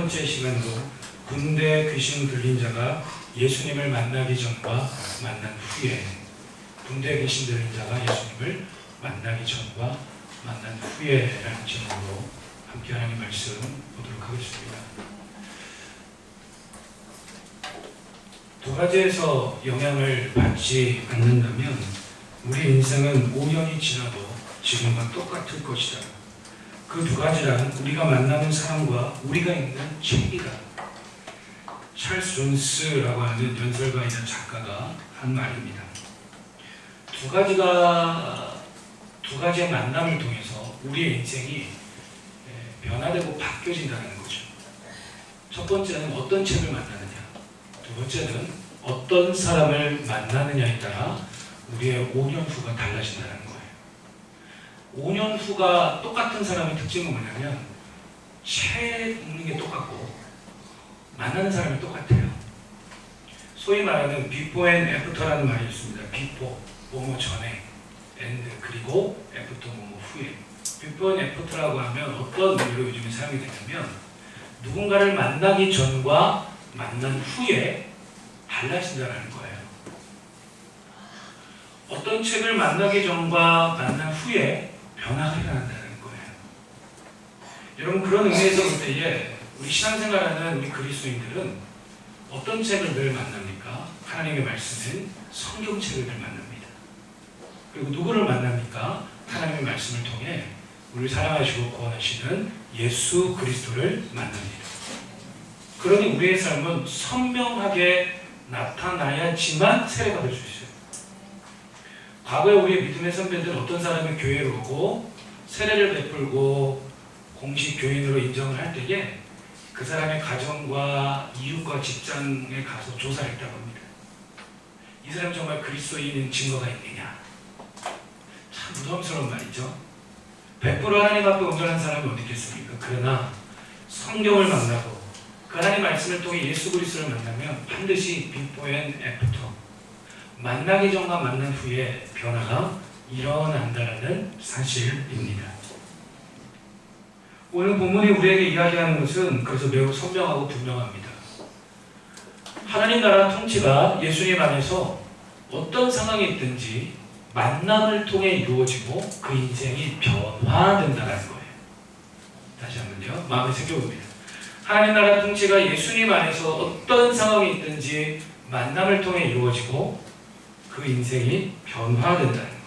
번째 시간으로 군대 귀신 들린 자가 예수님을 만나기 전과 만난 후에, 군대 귀신 들린 자가 예수님을 만나기 전과 만난 후에라는 제목으로 함께 하나님 말씀 보도록 하겠습니다. 두 가지에서 영향을 받지 않는다면 우리 인생은 5년이 지나도 지금과 똑같을 것이다. 그 두 가지란 우리가 만나는 사람과 우리가 읽는 책이다. 찰스 존스라고 하는 연설가이자 작가가 한 말입니다. 두 가지의 만남을 통해서 우리의 인생이 변화되고 바뀌어진다는 거죠. 첫 번째는 어떤 책을 만나느냐, 두 번째는 어떤 사람을 만나느냐에 따라 우리의 5년 후가 달라진다는 거예요. 5년 후가 똑같은 사람의 특징은 뭐냐면 책 읽는 게 똑같고 만나는 사람이 똑같아요. 소위 말하는 비포 앤 애프터라는 말이 있습니다. 비포, 뭐뭐 전에, 앤드, 그리고 애프터, 뭐뭐 후에. 비포 앤 애프터라고 하면 어떤 의미로 요즘에 사용이 되냐면 누군가를 만나기 전과 만난 후에 달라진다는 거예요. 어떤 책을 만나기 전과 만난 후에 변화가 일어난다는 거예요. 여러분, 그런 의미에서 볼 때에 우리 신앙생활하는 우리 그리스도인들은 어떤 책을 늘 만납니까? 하나님의 말씀인 성경책을 늘 만납니다. 그리고 누구를 만납니까? 하나님의 말씀을 통해 우리를 사랑하시고 구원하시는 예수 그리스도를 만납니다. 그러니 우리의 삶은 선명하게 나타나야지만 세례가 될 수 있어요. 과거에 우리의 믿음의 선배들은 어떤 사람이 교회로 오고 세례를 베풀고 공식 교인으로 인정을 할 때에 그 사람의 가정과 이웃과 직장에 가서 조사를 했다고 합니다. 이 사람이 정말 그리스도인인 증거가 있느냐. 참 무덤스러운 말이죠. 100% 하나님 앞에 온전한 사람이 어디 있겠습니까? 그러나 성경을 만나고 그 하나님 말씀을 통해 예수 그리스도를 만나면 반드시 비포 앤 애프터, 만나기 전과 만난 후에 변화가 일어난다는 사실입니다. 오늘 본문이 우리에게 이야기하는 것은 그래서 매우 선명하고 분명합니다. 하나님 나라 통치가 예수님 안에서 어떤 상황이 있든지 만남을 통해 이루어지고 그 인생이 변화된다는 거예요. 다시 한번요. 마음에 새겨봅니다. 하나님 나라 통치가 예수님 안에서 어떤 상황이 있든지 만남을 통해 이루어지고 그 인생이 변화된다는 거예요.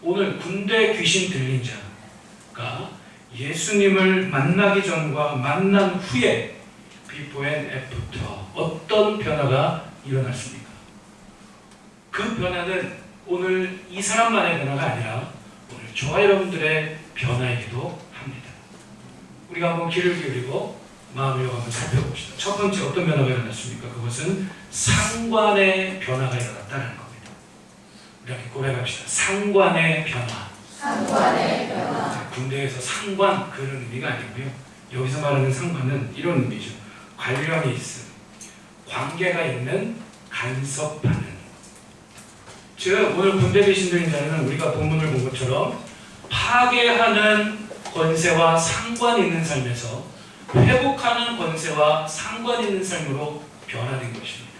오늘 군대 귀신 들린 자가 예수님을 만나기 전과 만난 후에 비포 앤 애프터 어떤 변화가 일어났습니까? 그 변화는 오늘 이 사람만의 변화가 아니라 오늘 저와 여러분들의 변화이기도 합니다. 우리가 한번 귀를 기울이고 마음을 한번 살펴봅시다. 첫 번째 어떤 변화가 일어났습니까? 그것은 상관의 변화가 일어났다는 겁니다. 우리 함께 고백합시다. 상관의 변화. 상관의 변화. 군대에서 상관 그런 의미가 아니고요. 여기서 말하는 상관은 이런 의미죠. 관련이 있음, 관계가 있는, 간섭하는. 즉 오늘 군대 계신 자는 우리가 본문을 본 것처럼 파괴하는 권세와 상관 있는 삶에서 회복하는 권세와 상관 있는 삶으로 변화된 것입니다.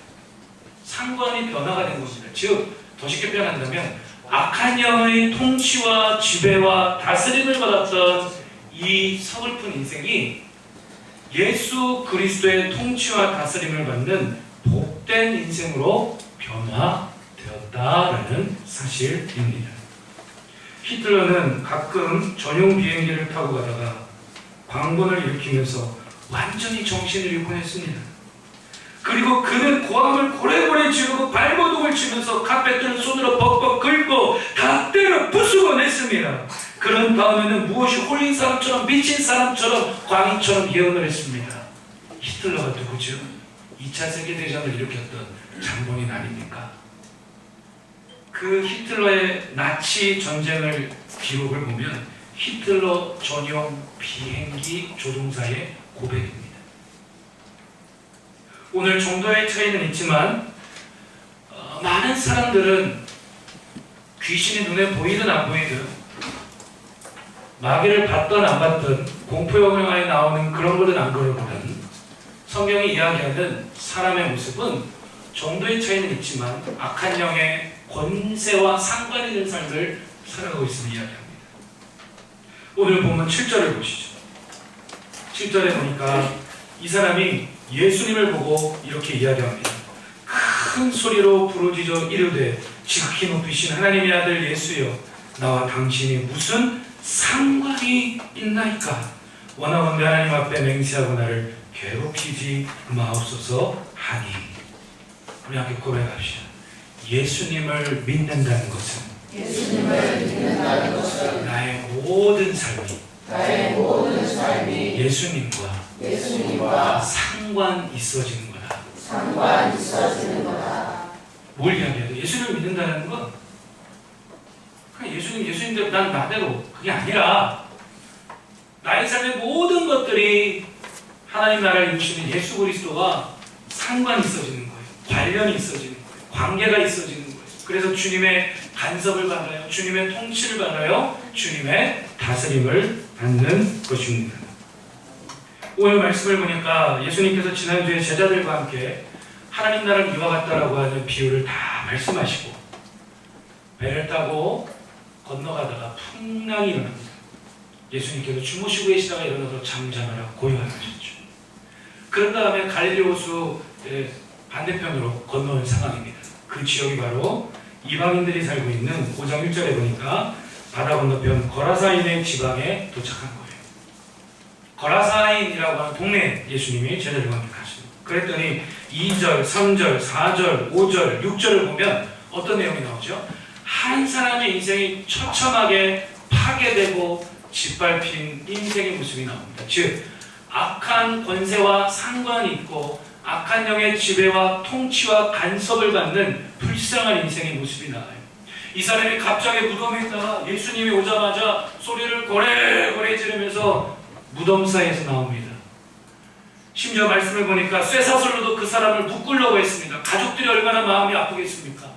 상관이 변화가 된 것입니다. 즉 더 쉽게 표현한다면 악한 영의 통치와 지배와 다스림을 받았던 이 서글픈 인생이 예수 그리스도의 통치와 다스림을 받는 복된 인생으로 변화되었다라는 사실입니다. 히틀러는 가끔 전용 비행기를 타고 가다가 광번을 일으키면서 완전히 정신을 잃곤 했습니다. 그리고 그는 고함을 고래고래 지르고 발버둥을 치면서 카펫을 손으로 벅벅 긁고 다 때려 부수곤 했습니다. 그런 다음에는 무엇이 홀린 사람처럼 미친 사람처럼 광인처럼 예언을 했습니다. 히틀러가 누구죠? 2차 세계대전을 일으켰던 장본인 아닙니까? 그 히틀러의 나치 전쟁을 기록을 보면 히틀러 전용 비행기 조종사의 고백입니다. 오늘 정도의 차이는 있지만 많은 사람들은 귀신이 눈에 보이든 안 보이든 마귀를 받든 안 받든 공포영화에 나오는 그런 거든 안 그런 거든 성경이 이야기하는 사람의 모습은 정도의 차이는 있지만 악한 영의 권세와 상관 있는 삶을 살아가고 있음을 이야기합니다. 오늘 본문 7절을 보시죠. 7절에 보니까 이 사람이 예수님을 보고 이렇게 이야기합니다. 큰 소리로 부르짖어 이르되 지극히 높이신 하나님의 아들 예수여 나와 당신이 무슨 상관이 있나이까. 원하건대 하나님 앞에 맹세하고 나를 괴롭히지 마옵소서 하니. 우리 함께 고백합시다. 예수님을 믿는다는 것은 나의 모든 삶이 예수님과 상관 있어지는 거다. 뭘 이야기해야 돼? 예수님을 믿는다는 건 그냥 예수님대로 난 나대로 그게 아니라 나의 삶의 모든 것들이 하나님 나라를 이루시는 예수 그리스도와 상관이 있어지는 거예요. 관련이 있어지는 거예요. 관계가 있어지는 거예요. 그래서 주님의 간섭을 받아요. 주님의 통치를 받아요. 주님의 다스림을 받는 것입니다. 오늘 말씀을 보니까 예수님께서 지난주에 제자들과 함께 하나님 나라는 이와 같다라고 하는 비유를 다 말씀하시고 배를 타고 건너가다가 풍랑이 일어납니다. 예수님께서 주무시고 계시다가 일어나서 잠잠하라 고요하셨죠. 그런 다음에 갈릴리 호수 반대편으로 건너온 상황입니다. 그 지역이 바로 이방인들이 살고 있는 5장 1절에 보니까 바다 건너편 거라사인의 지방에 도착한 거예요. 거라사인이라고 하는 동네에 예수님이 제자들과 함께 가십니다. 그랬더니 2절, 3절, 4절, 5절, 6절을 보면 어떤 내용이 나오죠? 한 사람의 인생이 처참하게 파괴되고 짓밟힌 인생의 모습이 나옵니다. 즉 악한 권세와 상관이 있고 악한 영의 지배와 통치와 간섭을 받는 불쌍한 인생의 모습이 나와요. 이 사람이 갑자기 무덤에 있다가 예수님이 오자마자 소리를 고래고래 지르면서 무덤 사이에서 나옵니다. 심지어 말씀을 보니까 쇠사슬로도 그 사람을 묶으려고 했습니다. 가족들이 얼마나 마음이 아프겠습니까?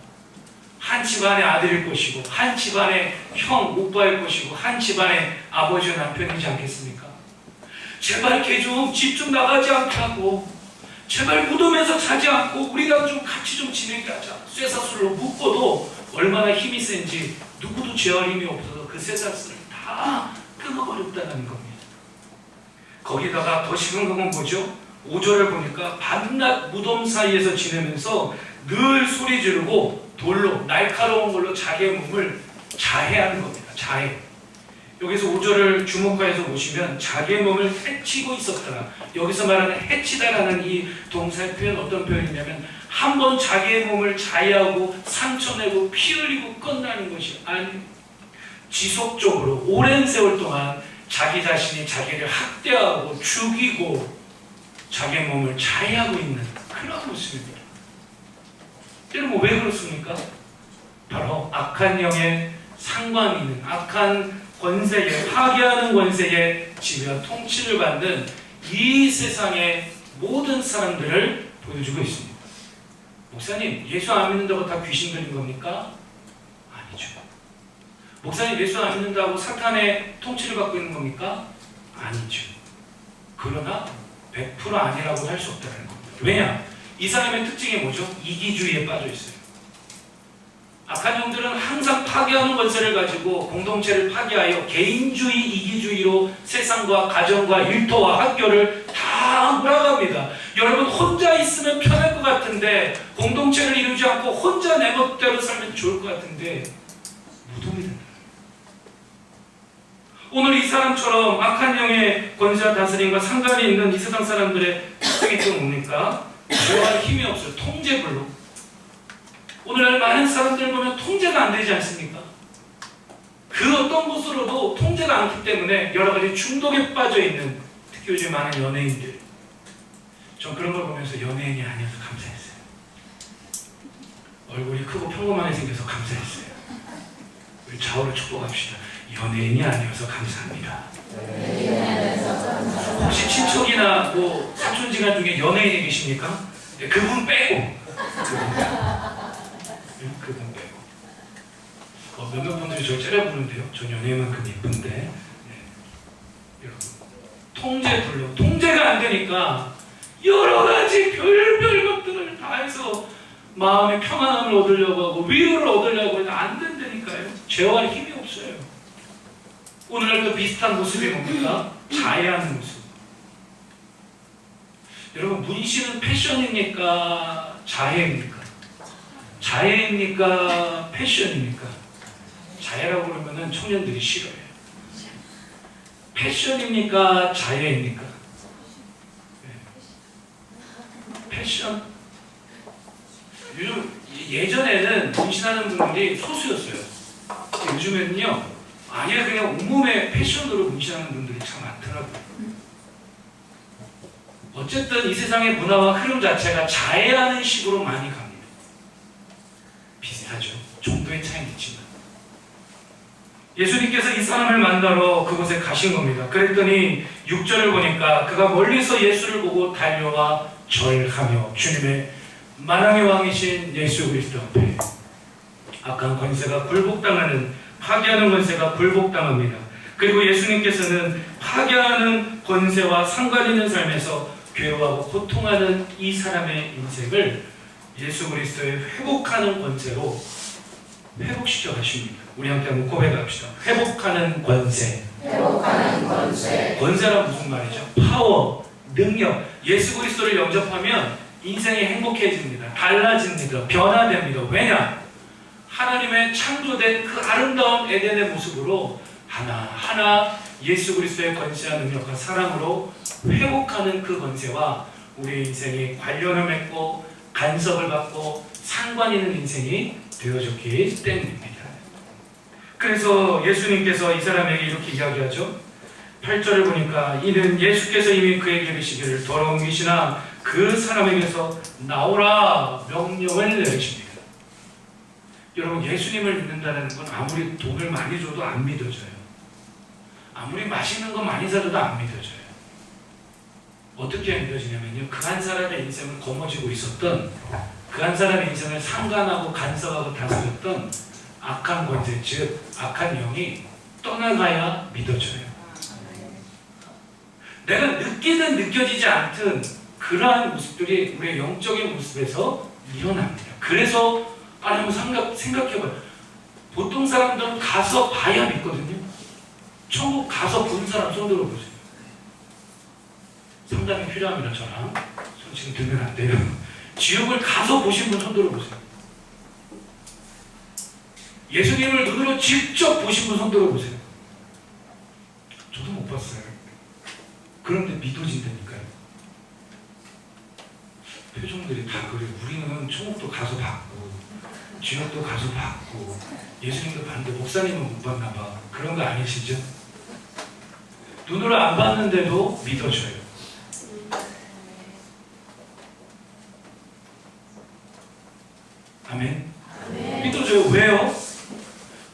한 집안의 아들일 것이고 한 집안의 형, 오빠일 것이고 한 집안의 아버지와 남편이지 않겠습니까? 제발 걔 좀 집 좀 나가지 않게 하고 제발 무덤에서 자지 않고 우리랑 좀 같이 좀 지내게 하자. 쇠사슬로 묶어도 얼마나 힘이 센지 누구도 제어할 힘이 없어서 그 쇠사슬을 다 끊어버렸다는 겁니다. 거기다가 더 심한 건 뭐죠? 5절을 보니까 밤낮 무덤 사이에서 지내면서 늘 소리 지르고 돌로 날카로운 걸로 자기의 몸을 자해하는 겁니다. 자해. 여기서 5절을 주목하여서 보시면 자기의 몸을 해치고 있었다. 여기서 말하는 해치다라는 이 동사의 표현 어떤 표현이냐면 한 번 자기의 몸을 자해하고 상처내고 피 흘리고 끝나는 것이 아니고 지속적으로 오랜 세월 동안 자기 자신이 자기를 학대하고 죽이고 자기의 몸을 자해하고 있는 그런 모습입니다. 여러분 왜 그렇습니까? 바로 악한 영의 상관이 있는 악한 권세에 파괴하는 권세에 지배와 통치를 받는 이 세상의 모든 사람들을 보여주고 있습니다. 목사님 예수 안 믿는다고 다 귀신 들린 겁니까? 아니죠. 목사님 예수 안 믿는다고 사탄의 통치를 받고 있는 겁니까? 아니죠. 그러나 100% 아니라고 할 수 없다는 겁니다. 왜냐? 이 사람의 특징이 뭐죠? 이기주의에 빠져 있어요. 악한 영들은 항상 파괴하는 권세를 가지고 공동체를 파괴하여 개인주의, 이기주의로 세상과 가정과 일터와 학교를 다 몰아갑니다. 여러분 혼자 있으면 편할 것 같은데 공동체를 이루지 않고 혼자 내 멋대로 살면 좋을 것 같은데 무덤이 된다. 오늘 이 사람처럼 악한 영의 권세와 다스림과 상관이 있는 이 세상 사람들의 특징이 또 뭡니까? 저할 힘이 없어요. 통제불능. 오늘날 많은 사람들 보면 통제가 안 되지 않습니까? 그 어떤 곳으로도 통제가 않기 때문에 여러 가지 중독에 빠져 있는 특히 요즘 많은 연예인들. 전 그런 걸 보면서 연예인이 아니어서 감사했어요. 얼굴이 크고 평범하게 생겨서 감사했어요. 우리 좌우를 축복합시다. 연예인이 아니어서 감사합니다. 혹시 친척이나 뭐 사촌지간 중에 연예인이 계십니까? 네, 그분 빼고. 그분 빼고. 몇몇 분들이 저를 째려보는데요. 전 연예인만큼 예쁜데. 네. 통제불능. 통제가 안 되니까 여러 가지 별별 것들을 다 해서 마음의 평안함을 얻으려고 하고 위로를 얻으려고 해도 안 된다니까요. 죄와는 힘이 없어요. 오늘날도 비슷한 모습이 뭡니까? 자해하는 모습. 여러분, 문신은 패션입니까? 자해입니까? 자해입니까? 패션입니까? 자해라고 그러면은 청년들이 싫어해요. 패션입니까? 자해입니까? 패션. 요즘 예전에는 문신하는 분들이 소수였어요. 요즘에는요, 아예 그냥 온몸에 패션으로 문신하는 분들이 참 많더라고요. 어쨌든 이 세상의 문화와 흐름 자체가 자해하는 식으로 많이 갑니다. 비슷하죠. 정도의 차이는 있지만. 예수님께서 이 사람을 만나러 그곳에 가신 겁니다. 그랬더니 6절을 보니까 그가 멀리서 예수를 보고 달려와 절하며 주님의 만왕의 왕이신 예수 그리스도 앞에 악한 권세가 굴복당하는, 파괴하는 권세가 굴복당합니다. 그리고 예수님께서는 파괴하는 권세와 상관 있는 삶에서 괴로워하고 고통하는 이 사람의 인생을 예수 그리스도의 회복하는 권세로 회복시켜 가십니다. 우리 함께 한번 고백합시다. 회복하는 권세. 회복하는 권세. 권세란 무슨 말이죠? 파워, 능력. 예수 그리스도를 영접하면 인생이 행복해집니다. 달라집니다. 변화됩니다. 왜냐? 하나님의 창조된 그 아름다운 에덴의 모습으로 하나하나 예수 그리스도의 권세와 능력과 사랑으로 회복하는 그 권세와 우리의 인생이 관련을 맺고 간섭을 받고 상관 있는 인생이 되어졌기 때문입니다. 그래서 예수님께서 이 사람에게 이렇게 이야기하죠. 8절을 보니까 이는 예수께서 이미 그에게 이르시기를 더러운 귀신아 그 사람에게서 나오라 명령을 내리십니다. 여러분, 예수님을 믿는다는 건 아무리 돈을 많이 줘도 안 믿어져요. 아무리 맛있는 거 많이 사줘도 안 믿어져요. 어떻게 믿어지냐면요, 그 한 사람의 인생을 거머쥐고 있었던, 그 한 사람의 인생을 상관하고 간섭하고 다스렸던 악한 권세, 즉 악한 영이 떠나가야 믿어져요. 내가 느끼든 느껴지지 않든 그러한 모습들이 우리의 영적인 모습에서 일어납니다. 그래서 한번 생각해봐요. 보통 사람들은 가서 봐야 믿거든요. 천국 가서 본 사람 손 들어보세요. 상담이 필요합니다. 저랑 손 지금 들면 안 돼요. 지옥을 가서 보신 분 손 들어보세요. 예수님을 눈으로 직접 보신 분 손 들어보세요. 저도 못 봤어요. 그런데 믿어진다니까요. 표정들이 다 그래요. 우리는 천국도 가서 봤고 지옥도 가서 봤고 예수님도 봤는데 목사님은 못 봤나 봐. 그런 거 아니시죠? 눈으로 안 봤는데도 믿어져요. 아멘. 믿어져요. 왜요?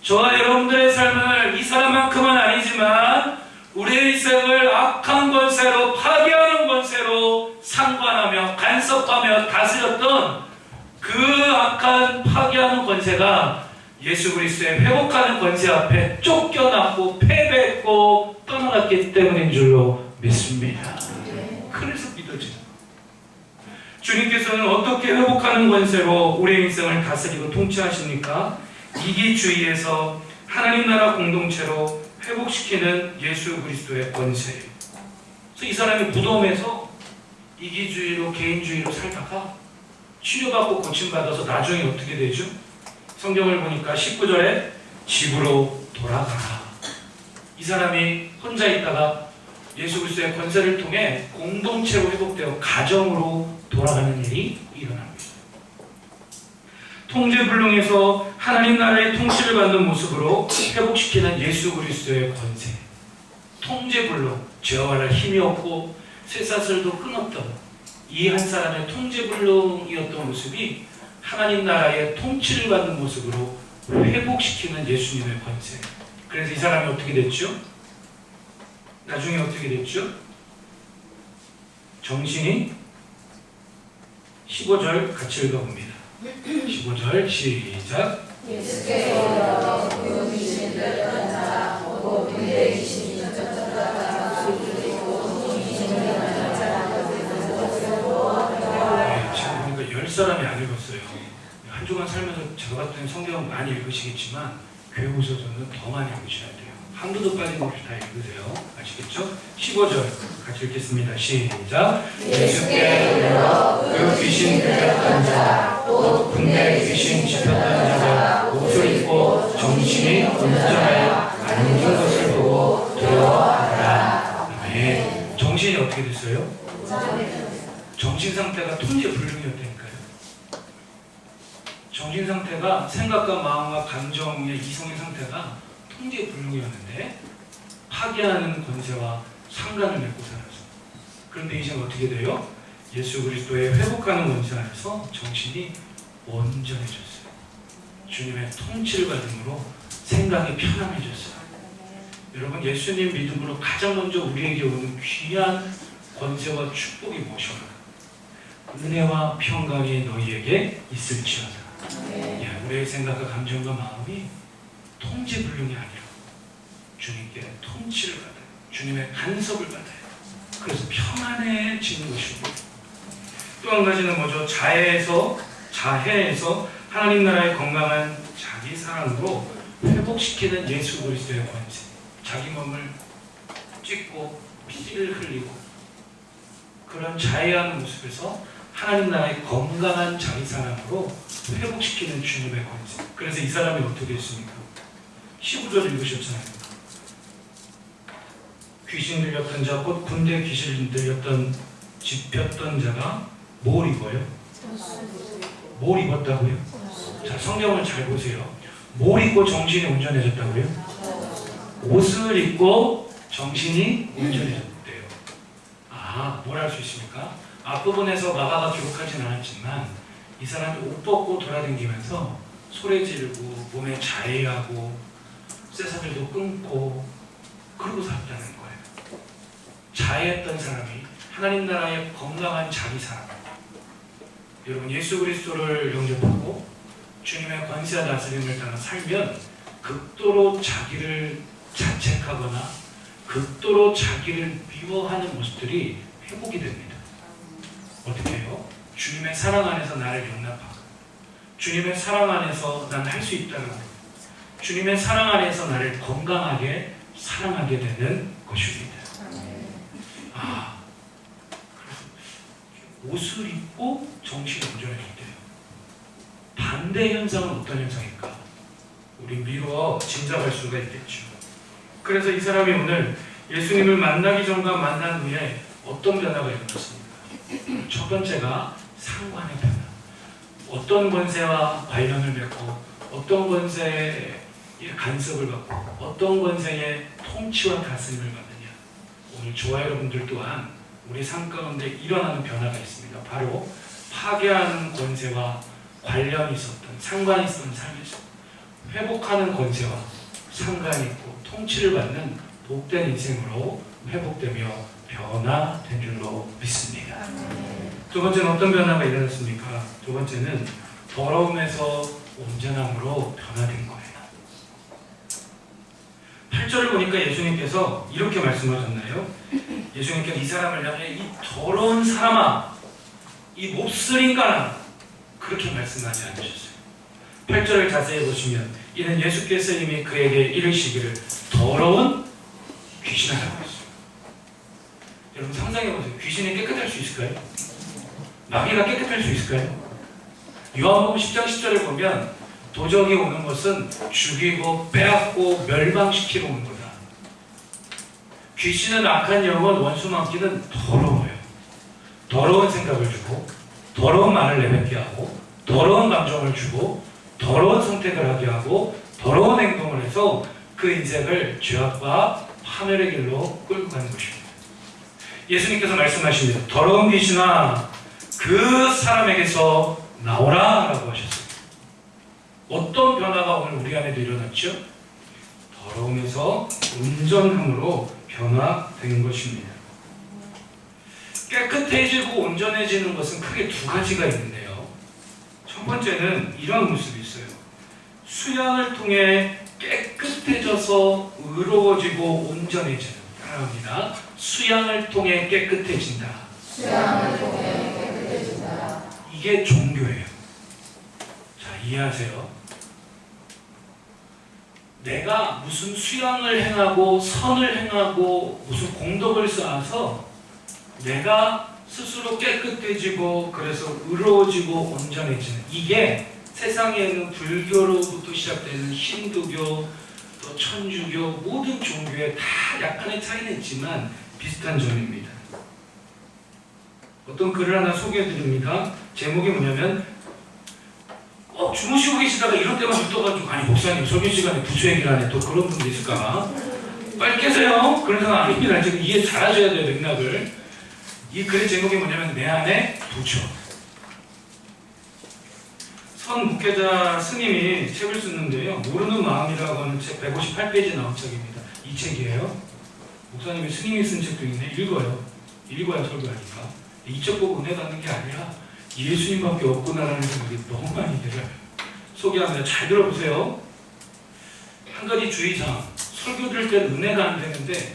저와 여러분들의 삶을 이 사람만큼은 아니지만 우리의 인생을 악한 권세로, 파괴하는 권세로 상관하며 간섭하며 다스렸던 그 악한 파괴하는 권세가 예수 그리스도의 회복하는 권세 앞에 쫓겨났고 패배했고 떠나갔기 때문인 줄로 믿습니다. 그래서 믿어져요. 주님께서는 어떻게 회복하는 권세로 우리의 인생을 다스리고 통치하십니까? 이기주의에서 하나님 나라 공동체로 회복시키는 예수 그리스도의 권세. 그래서 이 사람이 무덤에서 이기주의로 개인주의로 살다가 치료받고 고침받아서 나중에 어떻게 되죠? 성경을 보니까 19절에 집으로 돌아가라. 이 사람이 혼자 있다가 예수 그리스도의 권세를 통해 공동체로 회복되어 가정으로 돌아가는 일이 일어납니다. 통제불능에서 하나님 나라의 통치를 받는 모습으로 회복시키는 예수 그리스도의 권세. 통제불능, 죄와할 힘이 없고 쇠사슬도 끊었던 이 한 사람의 통제불능이었던 모습이 하나님 나라의 통치를 받는 모습으로 회복시키는 예수님의 권세. 그래서 이 사람이 어떻게 됐죠? 나중에 어떻게 됐죠? 정신이 15절 같이 읽어봅니다. 15절 시작. 예수께서 여러 고용이신들 떠나 곧 군대 귀신이 쫓아다가 소리를 듣고 사람이 안 읽었어요. 한 주간 살면서 제가 봤을 때는 성경 많이 읽으시겠지만 교회 오셔서는 더 많이 읽으셔야 돼요. 한두도 빠짐 없이 다 읽으세요. 아시겠죠? 15절 같이 읽겠습니다. 시작. 예수께 이르러 그 귀신 들렸던 자, 또 군대 귀신 짚혔던 자가 옷을 입고 정신이 온전하여 앉은 것을 보고 두려워하더라. 아멘. 정신이 어떻게 됐어요? 정신 상태가 통제불능이었다니까요. 정신 상태가 생각과 마음과 감정의 이성의 상태가 통제불능이었는데 파괴하는 권세와 상관을 맺고 살아서. 그런데 이제 어떻게 돼요? 예수 그리스도의 회복하는 권세 안에서 정신이 온전해졌어요. 주님의 통치를 받음으로 생각이 편안해졌어요. 여러분, 예수님 믿음으로 가장 먼저 우리에게 오는 귀한 권세와 축복이 무엇인가? 은혜와 평강이 너희에게 있을지어다. 우리의 생각과 감정과 마음이 통제불능이 아니라 주님께 통치를 받아요. 주님의 간섭을 받아요. 그래서 평안해지는 것이고, 또 한 가지는 뭐죠? 자해에서 하나님 나라의 건강한 자기 사랑으로 회복시키는 예수 그리스도의 권세. 자기 몸을 찢고 피를 흘리고 그런 자해하는 모습에서 하나님 나라의 건강한 자기 사랑으로 회복시키는 주님의 권세. 그래서 이 사람이 어떻게 했습니까? 15절 읽으셨잖아요. 귀신 들렸던 자, 곧 군대 귀신 들렸던 짚혔던 자가 뭘 입어요? 뭘 입었다고요? 자, 성경을 잘 보세요. 뭘 입고 정신이 온전해졌다고요? 옷을 입고 정신이 온전해졌대요. 아, 뭘 할 수 있습니까? 앞부분에서 마가가 기록하진 않았지만 이 사람이 옷 벗고 돌아다니면서 소리 지르고 몸에 자해하고 쇠사슬도 끊고 그러고 살았다는 거예요. 자해했던 사람이 하나님 나라의 건강한 자기 사람. 여러분, 예수 그리스도를 영접하고 주님의 권세와 다스림을 따라 살면 극도로 자기를 자책하거나 극도로 자기를 미워하는 모습들이 회복이 됩니다. 어떻게 해요? 주님의 사랑 안에서 나를 용납하고 주님의 사랑 안에서 난 할 수 있다는 것, 주님의 사랑 안에서 나를 건강하게 사랑하게 되는 것입니다. 아, 그래서 옷을 입고 정신이 온전해졌대요. 반대 현상은 어떤 현상일까? 우리 미루어 짐작할 수가 있겠죠. 그래서 이 사람이 오늘 예수님을 만나기 전과 만난 후에 어떤 변화가 일어났습니까? 첫 번째가 상관의 변화. 어떤 권세와 관련을 맺고 어떤 권세의 간섭을 받고 어떤 권세의 통치와 다스림을 받느냐. 오늘 저와 여러분들 또한 우리 삶 가운데 일어나는 변화가 있습니다. 바로 파괴하는 권세와 관련이 있었던, 상관이 있었던 삶에서 회복하는 권세와 상관이 있고 통치를 받는 복된 인생으로 회복되며 변화된 줄로 믿습니다. 두 번째는 어떤 변화가 일어났습니까? 두 번째는 더러움에서 온전함으로 변화된 거예요. 8절을 보니까 예수님께서 이렇게 말씀하셨나요? 예수님께서 이 사람을 향해 이 더러운 사람아, 이 몹쓸 인간아, 그렇게 말씀하지 않으셨어요. 8절을 자세히 보시면 이는 예수께서 이미 그에게 이르시기를 더러운 귀신아라고 했어요. 여러분 상상해보세요. 귀신이 깨끗할 수 있을까요? 마귀가 깨끗할 수 있을까요? 요한복음 10장 10절을 보면 도적이 오는 것은 죽이고 빼앗고 멸망시키러 오는 거다. 귀신은 악한 영혼 원수 많기는 더러워요. 더러운 생각을 주고 더러운 말을 내뱉게 하고 더러운 감정을 주고 더러운 선택을 하게 하고 더러운 행동을 해서 그 인생을 죄악과 파멸의 길로 끌고 가는 것입니다. 예수님께서 말씀하십니다. 더러운 귀신아, 그 사람에게서 나오라 라고 하셨습니다. 어떤 변화가 오늘 우리 안에도 일어났죠? 더러움에서 온전함으로 변화되는 것입니다. 깨끗해지고 온전해지는 것은 크게 두 가지가 있는데요. 첫 번째는 이런 모습이 있어요. 수양을 통해 깨끗해져서 의로워지고 온전해지는, 따라합니다. 수양을 통해 깨끗해진다. 수양을 통해 깨끗해진다. 이게 이게 종교예요. 자, 이해하세요? 내가 무슨 수양을 행하고 선을 행하고 무슨 공덕을 쌓아서 내가 스스로 깨끗해지고 그래서 의로워지고 온전해지는, 이게 세상에 있는 불교로부터 시작되는 힌두교 또 천주교 모든 종교에 다 약간의 차이는 있지만 비슷한 점입니다. 어떤 글을 하나 소개해 드립니다. 제목이 뭐냐면 주무시고 계시다가 이런 때만 붙어가지고, 아니 목사님 설교 시간에 부처 얘기를 하네, 또 그런 분도 있을까? 빨리 깨세요. 그런 생각 아닙니다. 지금 이해 잘 하셔야 돼요, 맥락을. 이 글의 제목이 뭐냐면 내 안에 부처. 선 목회자 스님이 책을 쓰는데요, 모르는 마음이라고 하는 책 158페이지 나온 책입니다. 이 책이에요. 목사님이 스님이 쓴 책도 있네. 읽어야 설교하니까. 이 책 보고 은혜 받는 게 아니라 예수님밖에 없구나라는 생각이 너무 많이 들어요. 소개합니다. 잘 들어보세요. 한 가지 주의사항. 설교 들을 때는 은혜가 안 되는데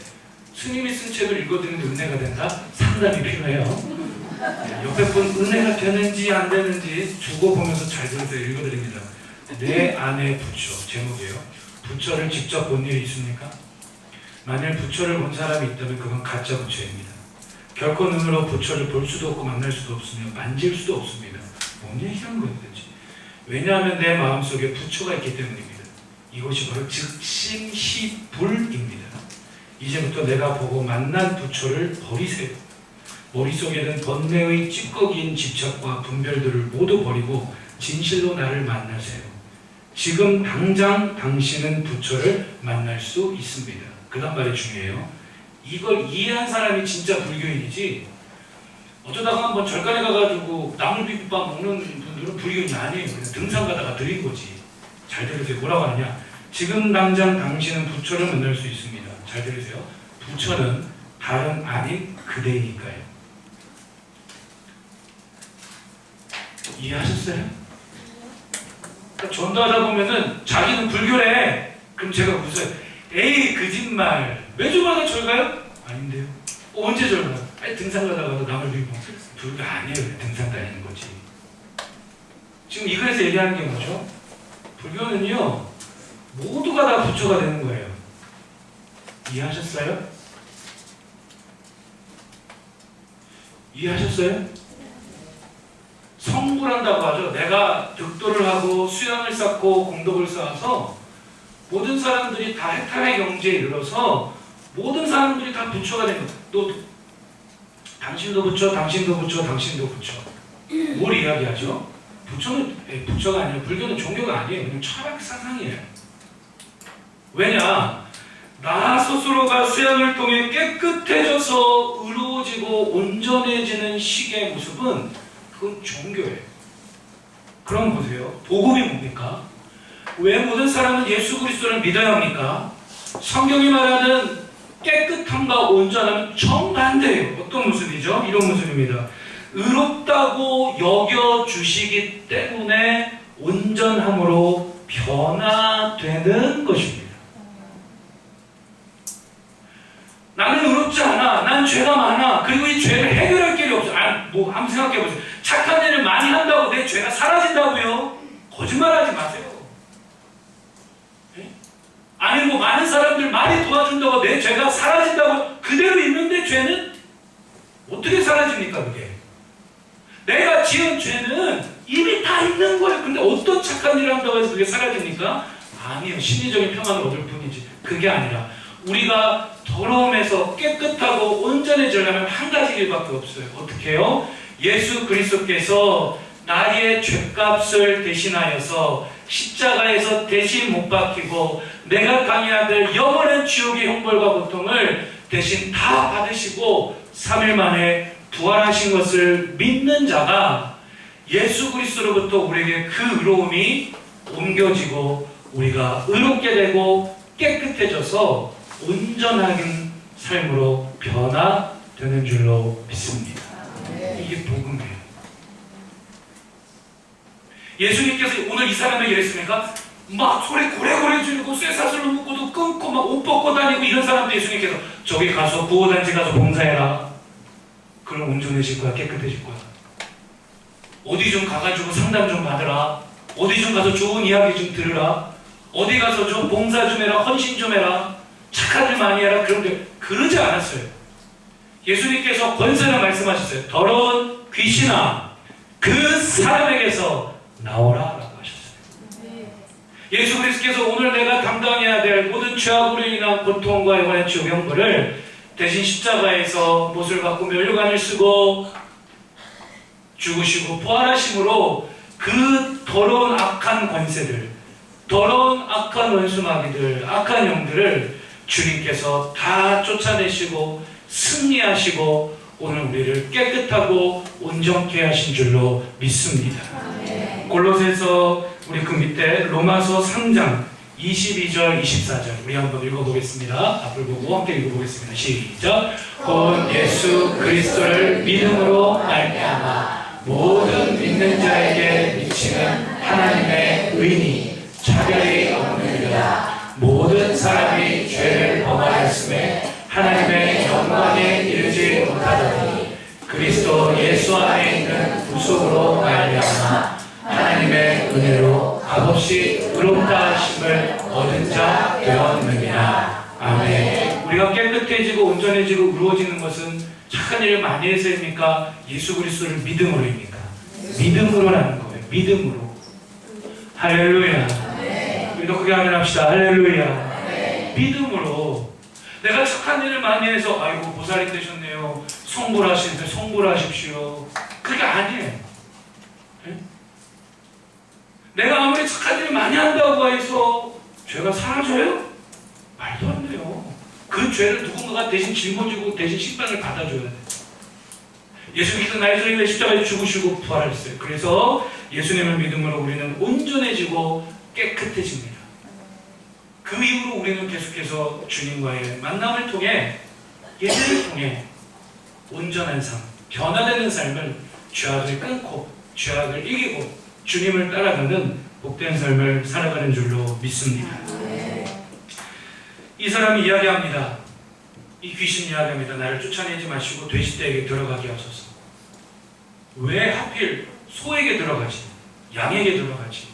스님이 쓴 책을 읽어드리는데 은혜가 된다? 상담이 필요해요. 옆에 분 은혜가 되는지 안 되는지 주고 보면서 잘 들으세요. 읽어드립니다. 내 안에 부처. 제목이에요. 부처를 직접 본 일이 있습니까? 만일 부처를 본 사람이 있다면 그건 가짜 부처입니다. 결코 눈으로 부처를 볼 수도 없고 만날 수도 없으며 만질 수도 없습니다. 뭔 얘기하는 거예요 도대체? 왜냐하면 내 마음속에 부처가 있기 때문입니다. 이것이 바로 즉심시불입니다. 이제부터 내가 보고 만난 부처를 버리세요. 머릿속에는 번뇌의 찌꺼기인 집착과 분별들을 모두 버리고 진실로 나를 만나세요. 지금 당장 당신은 부처를 만날 수 있습니다. 그 다음 말이 중요해요. 이걸 이해한 사람이 진짜 불교인이지, 어쩌다가 한번 절간에 가가지고 나물 비빔밥 먹는 분들은 불교인이 아니에요. 그냥 등산 가다가 들린 거지. 잘 들으세요. 뭐라고 하느냐? 지금 당장 당신은 부처를 만날 수 있습니다. 잘 들으세요. 부처는 다른 아닌 그대이니까요. 이해하셨어요? 그러니까 전도하다 보면은 자기는 불교래. 그럼 제가 무슨 에이 거짓말. 매주마다 절 가요? 아닌데요. 언제 절 가요? 아니 등산 가다가도 나물 비빔밥. 불교 아니에요. 등산 다니는 거지. 지금 이 글에서 얘기하는 게 뭐죠? 불교는요, 모두가 다 부처가 되는 거예요. 이해하셨어요? 이해하셨어요? 성불한다고 하죠. 내가 득도를 하고 수양을 쌓고 공덕을 쌓아서 모든 사람들이 다 해탈의 경지에 이르러서 모든 사람들이 다 부처가 되는 거예요. 또 당신도 부처, 당신도 부처, 당신도 부처. 뭘 이야기하죠? 부처는 부처가 아니라 불교는 종교가 아니에요. 그냥 철학 사상이에요. 왜냐? 나 스스로가 수양을 통해 깨끗해져서 의로워지고 온전해지는 식의 모습은 그건 종교예요. 그럼 보세요. 복음이 뭡니까? 왜 모든 사람은 예수 그리스도를 믿어야 합니까? 성경이 말하는 깨끗함과 온전함은 정반대예요. 어떤 모습이죠? 이런 모습입니다. 의롭다고 여겨주시기 때문에 온전함으로 변화되는 것입니다. 나는 의롭지 않아. 난 죄가 많아. 그리고 이 죄를 해결할 길이 없어. 한번 생각해보세요. 착한 일을 많이 한다고 내 죄가 사라진다고요? 거짓말하지 마세요. 아니 많은 사람들 많이 도와준다고 내 죄가 사라진다고 그대로 있는데 죄는 어떻게 사라집니까? 그게 내가 지은 죄는 이미 다 있는 거예요. 근데 어떤 착한 일을 한다고 해서 그게 사라집니까? 아니요. 심리적인 평안을 얻을 뿐이지. 그게 아니라 우리가 더러움에서 깨끗하고 온전해지려면 한 가지 길밖에 없어요. 어떻게 해요? 예수 그리스도께서 나의 죄값을 대신하여서 십자가에서 대신 못 박히고 내가 당해야 될 영원한 지옥의 형벌과 고통을 대신 다 받으시고 3일 만에 부활하신 것을 믿는 자가 예수 그리스도로부터 우리에게 그 의로움이 옮겨지고 우리가 의롭게 되고 깨끗해져서 온전한 삶으로 변화되는 줄로 믿습니다. 이게 복음이에요. 예수님께서 오늘 이 사람에게 이랬습니까? 막 소리 고래고래 지르고 쇠사슬로 묶고도 끊고 막 옷 벗고 다니고 이런 사람도 예수님께서 저기 가서 구호단지 가서 봉사해라. 그럼 온전해질 거야. 깨끗해질 거야. 어디 좀 가가지고 상담 좀 받으라. 어디 좀 가서 좋은 이야기 좀 들으라. 어디 가서 좀 봉사 좀 해라. 헌신 좀 해라. 착한 일 많이 해라. 그런데 그러지 않았어요. 예수님께서 권세를 말씀하셨어요. 더러운 귀신아, 그 사람에게서 나오라 라고 하셨어요. 예수 그리스도께서 오늘 내가 담당해야 될 모든 죄악으로 인한 고통과 영원의 지옥 형벌을 대신 십자가에서 못을 받고 면류관을 쓰고 죽으시고 부활하심으로 그 더러운 악한 권세들, 더러운 악한 원수마귀들, 악한 영들을 주님께서 다 쫓아내시고 승리하시고 오늘 우리를 깨끗하고 온전케 하신 줄로 믿습니다. 골로새서 우리 그 밑에 로마서 3장 22절 24절 우리 한번 읽어보겠습니다. 앞을 보고 함께 읽어보겠습니다. 시작. 곧 예수 그리스도를 믿음으로 말미암아 모든 믿는 자에게 미치는 하나님의 의니 차별이 없느니라. 모든 사람이 죄를 범하였음에 하나님의 영광에 이르지 못하더니 그리스도 예수 안에 있는 구속으로 말미암아 하나님의 은혜로 값없이 의롭다 하심을 얻은 자 되었느니라. 아멘. 우리가 깨끗해지고 온전해지고 의로워지는 것은 착한 일을 많이 해서입니까? 예수 그리스도를 믿음으로입니까? 믿음으로라는 거예요. 믿음으로. 할렐루야. 우리도 크게 아멘 합시다. 할렐루야. 믿음으로. 내가 착한 일을 많이 해서 아이고 보살이 되셨네요. 송구를 하시는데 송구를 하십시오. 그게 아니에요. 네? 내가 아무리 착한 일을 많이 한다고 해서 죄가 사라져요? 말도 안 돼요. 그 죄를 누군가가 대신 짊어지고 대신 심판을 받아줘야 돼요. 예수님께서 나의 죄를 위해 십자가에 죽으시고 부활하셨어요. 그래서 예수님을 믿음으로 우리는 온전해지고 깨끗해집니다. 그 이후로 우리는 계속해서 주님과의 만남을 통해 예배를 통해 온전한 삶, 변화되는 삶을 죄악을 끊고 죄악을 이기고 주님을 따라가는 복된 삶을 살아가는 줄로 믿습니다. 이 사람이 이야기합니다. 이 귀신 이야기합니다. 나를 쫓아내지 마시고 돼지떼에게 들어가게 하소서. 왜 하필 소에게 들어가지? 양에게 들어가지?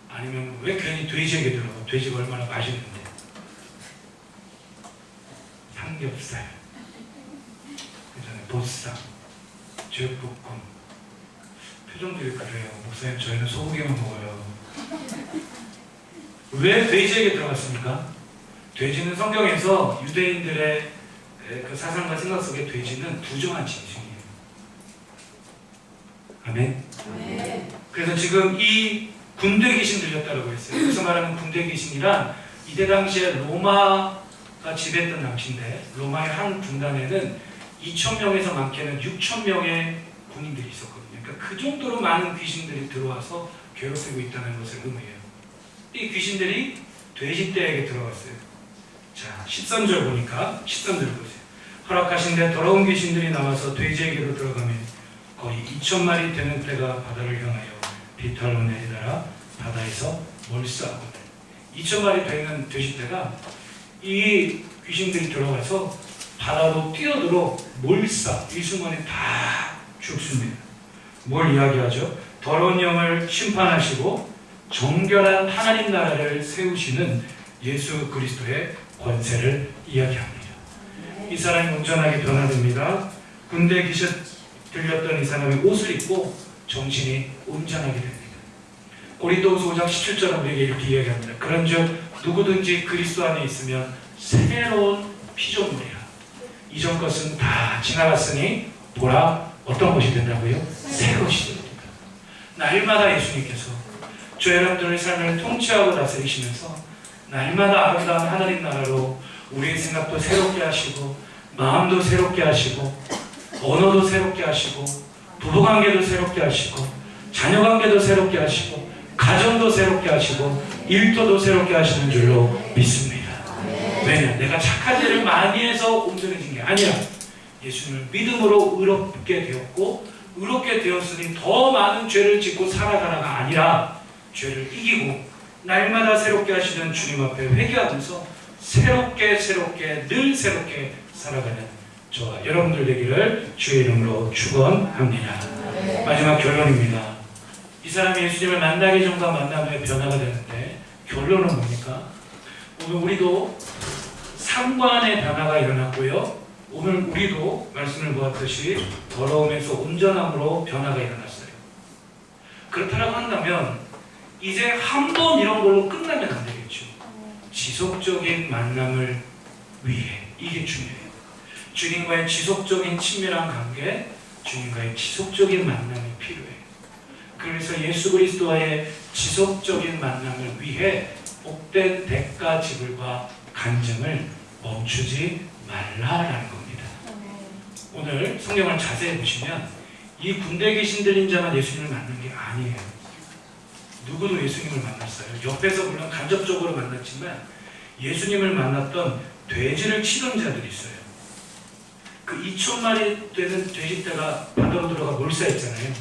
아니면 왜 괜히 돼지에게 들어가? 돼지가 얼마나 맛있는데. 삼겹살, 그다음에 보쌈, 제육볶음. 표정들이 그래요. 목사님 저희는 소고기만 먹어요. 왜 돼지에게 들어갔습니까? 돼지는 성경에서 유대인들의 그 사상과 생각 속에 돼지는 부정한 짐승이에요. 아멘? 그래서 지금 이 군대 귀신 들렸다고 했어요. 여기서 말하는 군대 귀신이란 이때 당시에 로마가 지배했던 당시인데 로마의 한 군단에는 2,000명에서 많게는 6,000명의 군인들이 있었거든요. 그러니까 그 정도로 많은 귀신들이 들어와서 괴롭히고 있다는 것을 의미해요. 이 귀신들이 돼지떼에게 들어갔어요. 자, 13절 보니까 13절 보세요. 허락하신 데 더러운 귀신들이 나와서 돼지에게로 들어가면 거의 2,000마리 되는 떼가 바다를 향하여 비탈로 내리다가 바다에서 몰수하거든. 2,000마리 되는 돼지떼가 이 귀신들이 들어가서 바다로 뛰어들어 몰사 일순간에 다 죽습니다. 뭘 이야기하죠? 더러운 영을 심판하시고 정결한 하나님 나라를 세우시는 예수 그리스도의 권세를 이야기합니다. 이 사람이 온전하게 변화됩니다. 군대 귀신 들렸던 이 사람이 옷을 입고 정신이 온전하게 됩니다. 고린도후서 5장 17절은 우리에게 이렇게 이야기합니다. 그런즉 누구든지 그리스도 안에 있으면 새로운 피조물이라. 이전 것은 다 지나갔으니 보라 어떤 것이 된다고요? 새 것이 됩니다. 날마다 예수님께서 저 여러분들의 삶을 통치하고 다스리시면서 날마다 아름다운 하나님 나라로 우리의 생각도 새롭게 하시고 마음도 새롭게 하시고 언어도 새롭게 하시고 부부관계도 새롭게 하시고 자녀관계도 새롭게 하시고 가정도 새롭게 하시고 일터도 새롭게 하시는 줄로 믿습니다. 왜냐? 내가 착한 일을 많이 해서 온전해진 게 아니라 예수님을 믿음으로 의롭게 되었고 의롭게 되었으니 더 많은 죄를 짓고 살아가라가 아니라 죄를 이기고 날마다 새롭게 하시는 주님 앞에 회개하면서 새롭게 늘 새롭게 살아가는 저와 여러분들 되기를 주의 이름으로 축원합니다. 마지막 결론입니다. 이 사람이 예수님을 만나기 전과 만남 후에 변화가 되는데 결론은 뭡니까? 오늘 우리도 삼관의 변화가 일어났고요. 오늘 우리도 말씀을 보았듯이 더러움에서 온전함으로 변화가 일어났어요. 그렇다고 한다면 이제 한 번 이런 걸로 끝나면 안 되겠죠. 지속적인 만남을 위해 이게 중요해요. 주님과의 지속적인 친밀한 관계, 주님과의 지속적인 만남이 필요해요. 그래서 예수 그리스도와의 지속적인 만남을 위해 복된 대가 지불과 간증을 멈추지 말라라는 겁니다. 오늘 성경을 자세히 보시면 이 군대 귀신 들린 자만 예수님을 만난 게 아니에요. 누구도 예수님을 만났어요. 옆에서 물론 간접적으로 만났지만 예수님을 만났던 돼지를 치던 자들이 있어요. 그 2,000마리 되는 돼지떼가 바다로 들어가 몰사했잖아요.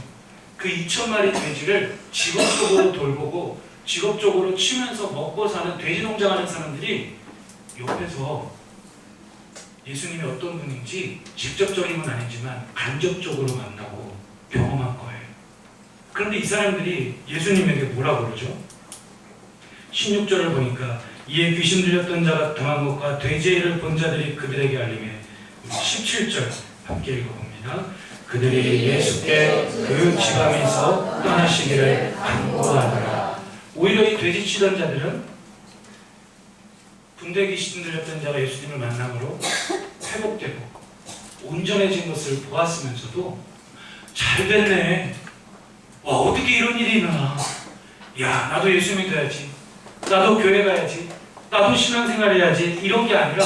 그 2,000마리 돼지를 직업적으로 돌보고 직업적으로 치면서 먹고 사는 돼지 농장하는 사람들이 옆에서 예수님이 어떤 분인지 직접적인 건 아니지만 간접적으로 만나고 경험한 거예요. 그런데 이 사람들이 예수님에게 뭐라고 그러죠? 16절을 보니까 이에 귀신 들렸던 자가 당한 것과 돼지의 일을 본 자들이 그들에게 알림해 17절 함께 읽어봅니다. 그들이 예수께 그 지방에서 떠나시기를 간구하더라. 오히려 이 돼지 치던 자들은 군대 귀신 들렸던 자가 예수님을 만남으로 회복되고 온전해진 것을 보았으면서도 잘 됐네. 와, 어떻게 이런 일이 일어나. 야, 나도 예수 믿어야지. 나도 교회 가야지. 나도 신앙생활 해야지. 이런 게 아니라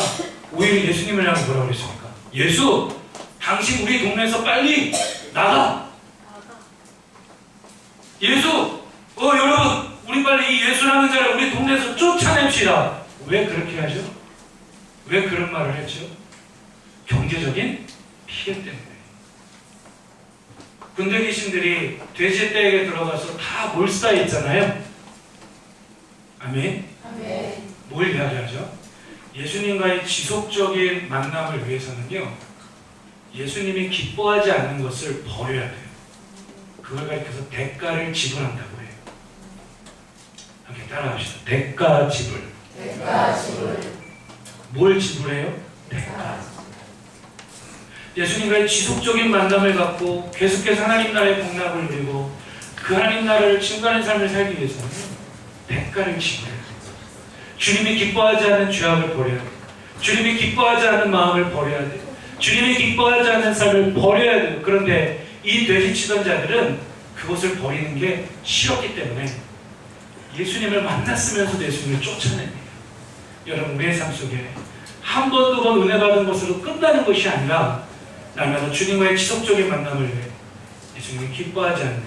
오히려 예수님을 향해 뭐라고 그랬습니까? 예수, 당신 우리 동네에서 빨리 나가. 예수, 여러분, 우리 빨리 이 예수라는 자를 우리 동네에서 쫓아냅시다. 왜 그렇게 하죠? 왜 그런 말을 했죠? 경제적인 피해 때문에. 군대 귀신들이 돼지떼에게 들어가서 다 몰수해 있잖아요. 아멘? 아멘. 뭘 이야기하죠? 예수님과의 지속적인 만남을 위해서는요, 예수님이 기뻐하지 않는 것을 버려야 돼요. 그걸 가리켜서 대가를 지불한다고 해요. 함께 따라합시다. 대가 지불. 대가 지불. 뭘 지불해요? 대가. 예수님과의 지속적인 만남을 갖고 계속해서 하나님 나라의 복락을 누리고 그 하나님 나라를 증거하는 삶을 살기 위해서는 대가를 지불해야 돼요. 주님이 기뻐하지 않는 죄악을 버려야 돼요. 주님이 기뻐하지 않는 마음을 버려야 돼요. 주님이 기뻐하지 않는 삶을 버려야 돼요. 그런데 이 돼지치던 자들은 그것을 버리는 게 싫었기 때문에 예수님을 만났으면서도 예수님을 쫓아냅니다. 여러분, 우리의 삶 속에 한 번, 두 번 은혜 받은 것으로 끝나는 것이 아니라 날마다 주님과의 지속적인 만남을 위해 예수님이 기뻐하지 않는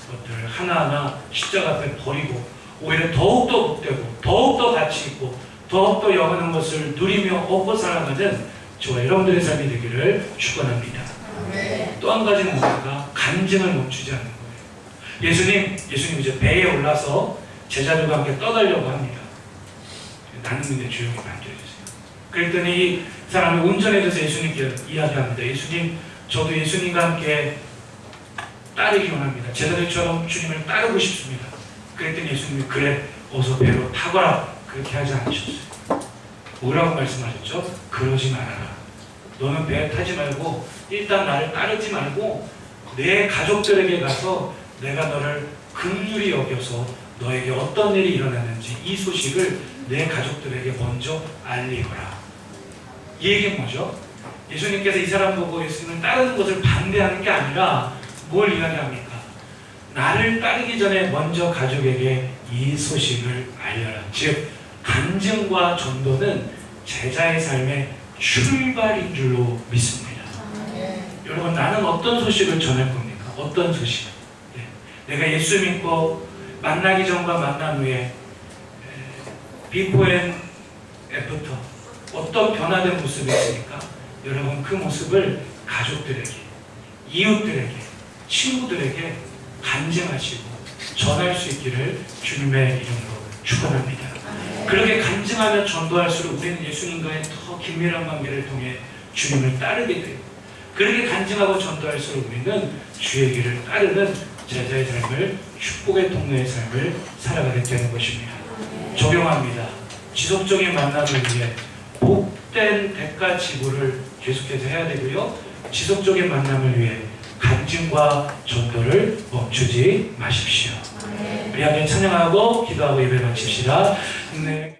것들을 하나하나 십자가 앞에 버리고 오히려 더욱더 복되고 더욱더 가치 있고 더욱더 영원한 것을 누리며 얻고 살아가는 저와 여러분들의 삶이 되기를 축원합니다. 또 한 가지는 뭔가 간증을 멈추지 않는 거예요. 예수님 이제 배에 올라서 제자들과 함께 떠나려고 합니다. 나는 근데 조용히 맡겨주세요. 그랬더니 이 사람이 온전해져서 예수님께 이야기합니다. 예수님, 저도 예수님과 함께 따르기 원합니다. 제자들처럼 주님을 따르고 싶습니다. 그랬더니 예수님이 그래, 어서 배로 타거라. 그렇게 하지 않으셨어요. 뭐라고 말씀하셨죠? 그러지 말아라. 너는 배에 타지 말고 일단 나를 따르지 말고 내 가족들에게 가서 내가 너를 긍휼히 여겨서 너에게 어떤 일이 일어났는지 이 소식을 내 가족들에게 먼저 알리거라. 이 얘기는 뭐죠? 예수님께서 이 사람 보고 예수님을 따르는 것을 반대하는 게 아니라 뭘 이야기합니까? 나를 따르기 전에 먼저 가족에게 이 소식을 알려라. 즉, 간증과 전도는 제자의 삶의 출발인 줄로 믿습니다. 여러분, 나는 어떤 소식을 전할 겁니까? 어떤 소식? 내가 예수 믿고 만나기 전과 만난 후에 비포 앤 애프터 어떤 변화된 모습이 있습니까? 여러분, 그 모습을 가족들에게, 이웃들에게, 친구들에게 간증하시고 전할 수 있기를 주님의 이름으로 축원합니다. 그렇게 간증하며 전도할수록 우리는 예수님과의 더 긴밀한 관계를 통해 주님을 따르게 돼요. 그렇게 간증하고 전도할수록 우리는 주의 길을 따르는 제자의 삶을, 축복의 통로의 삶을 살아가게 되는 것입니다. 적용합니다. 지속적인 만남을 위해 복된 대가 지불을 계속해서 해야 되고요. 지속적인 만남을 위해 간증과 전도를 멈추지 마십시오. 우리 함께 찬양하고 기도하고 예배 마칩시다. 네.